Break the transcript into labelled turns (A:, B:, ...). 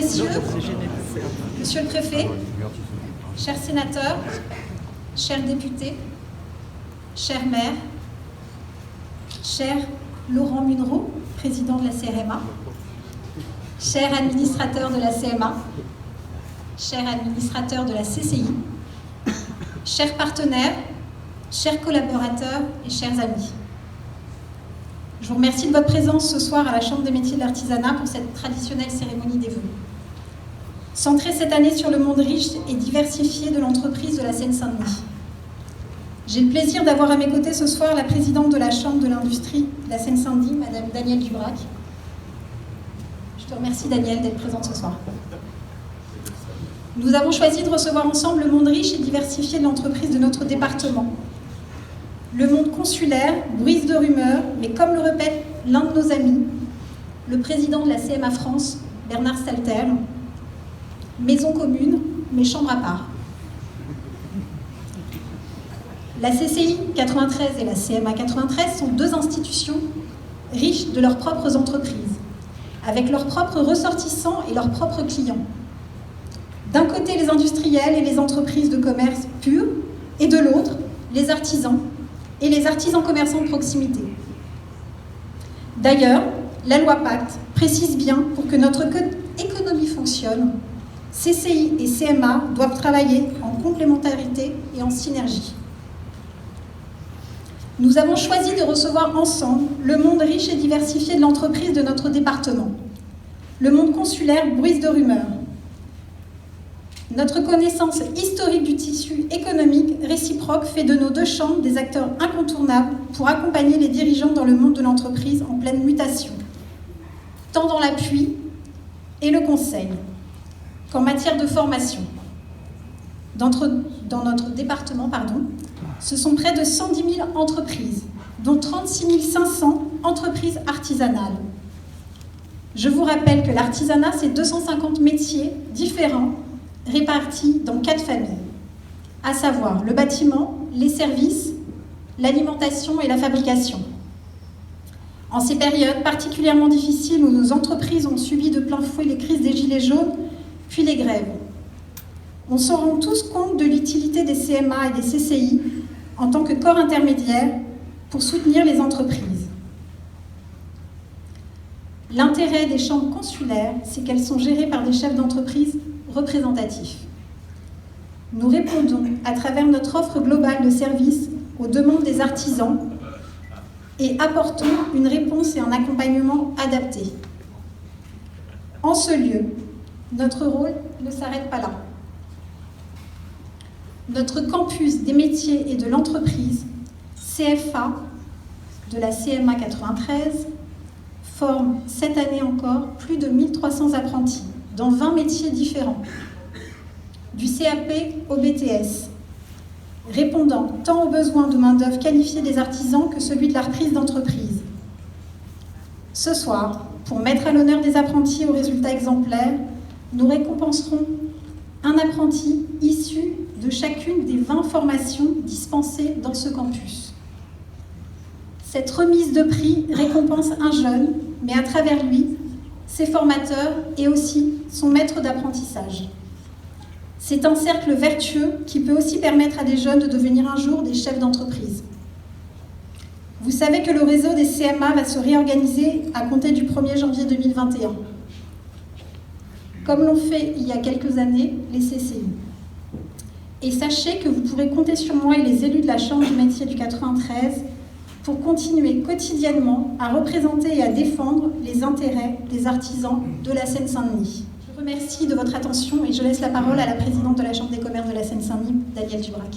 A: messieurs, monsieur le préfet, chers sénateurs, chers députés, chers maires, cher Laurent Munro, président de la CRMA, cher administrateur de la CMA, cher administrateur de la CCI, chers partenaires, chers collaborateurs et chers amis. Je vous remercie de votre présence ce soir à la Chambre des métiers de l'artisanat pour cette traditionnelle cérémonie des vœux. Centrée cette année sur le monde riche et diversifié de l'entreprise de la Seine-Saint-Denis. J'ai le plaisir d'avoir à mes côtés ce soir la présidente de la Chambre de l'industrie de la Seine-Saint-Denis, Madame Danielle Dubrac. Je te remercie, Danielle, d'être présente ce soir. Nous avons choisi de recevoir ensemble le monde riche et diversifié de l'entreprise de notre département. Le monde consulaire bruise de rumeurs, mais comme le répète l'un de nos amis, le président de la CMA France, Bernard Stalter, maison commune, mais chambre à part. La CCI 93 et la CMA 93 sont deux institutions riches de leurs propres entreprises, avec leurs propres ressortissants et leurs propres clients. D'un côté, les industriels et les entreprises de commerce pur, et de l'autre, les artisans et les artisans commerçants de proximité. D'ailleurs, la loi Pacte précise bien pour que notre économie fonctionne, CCI et CMA doivent travailler en complémentarité et en synergie. Nous avons choisi de recevoir ensemble le monde riche et diversifié de l'entreprise de notre département. Le monde consulaire bruise de rumeurs. Notre connaissance historique du tissu économique réciproque fait de nos deux chambres des acteurs incontournables pour accompagner les dirigeants dans le monde de l'entreprise en pleine mutation, tant dans l'appui et le conseil qu'en matière de formation. Dans notre département, ce sont près de 110 000 entreprises, dont 36 500 entreprises artisanales. Je vous rappelle que l'artisanat, c'est 250 métiers différents répartis dans 4 familles, à savoir le bâtiment, les services, l'alimentation et la fabrication. En ces périodes particulièrement difficiles où nos entreprises ont subi de plein fouet les crises des gilets jaunes, puis les grèves, on se rend tous compte de l'utilité des CMA et des CCI en tant que corps intermédiaire pour soutenir les entreprises. L'intérêt des chambres consulaires, c'est qu'elles sont gérées par des chefs d'entreprise représentatifs. Nous répondons à travers notre offre globale de services aux demandes des artisans et apportons une réponse et un accompagnement adaptés. En ce lieu, notre rôle ne s'arrête pas là. Notre campus des métiers et de l'entreprise, CFA, de la CMA 93, forme cette année encore plus de 1300 apprentis dans 20 métiers différents, du CAP au BTS, répondant tant aux besoins de main-d'œuvre qualifiée des artisans que celui de la reprise d'entreprise. Ce soir, pour mettre à l'honneur des apprentis aux résultats exemplaires, nous récompenserons un apprenti issu de chacune des 20 formations dispensées dans ce campus. Cette remise de prix récompense un jeune, mais à travers lui, ses formateurs et aussi son maître d'apprentissage. C'est un cercle vertueux qui peut aussi permettre à des jeunes de devenir un jour des chefs d'entreprise. Vous savez que le réseau des CMA va se réorganiser à compter du 1er janvier 2021, comme l'ont fait il y a quelques années les CCI. Et sachez que vous pourrez compter sur moi et les élus de la Chambre du métier du 93 pour continuer quotidiennement à représenter et à défendre les intérêts des artisans de la Seine-Saint-Denis. Je vous remercie de votre attention et je laisse la parole à la présidente de la Chambre des commerces de la Seine-Saint-Denis, Danielle Dubrac.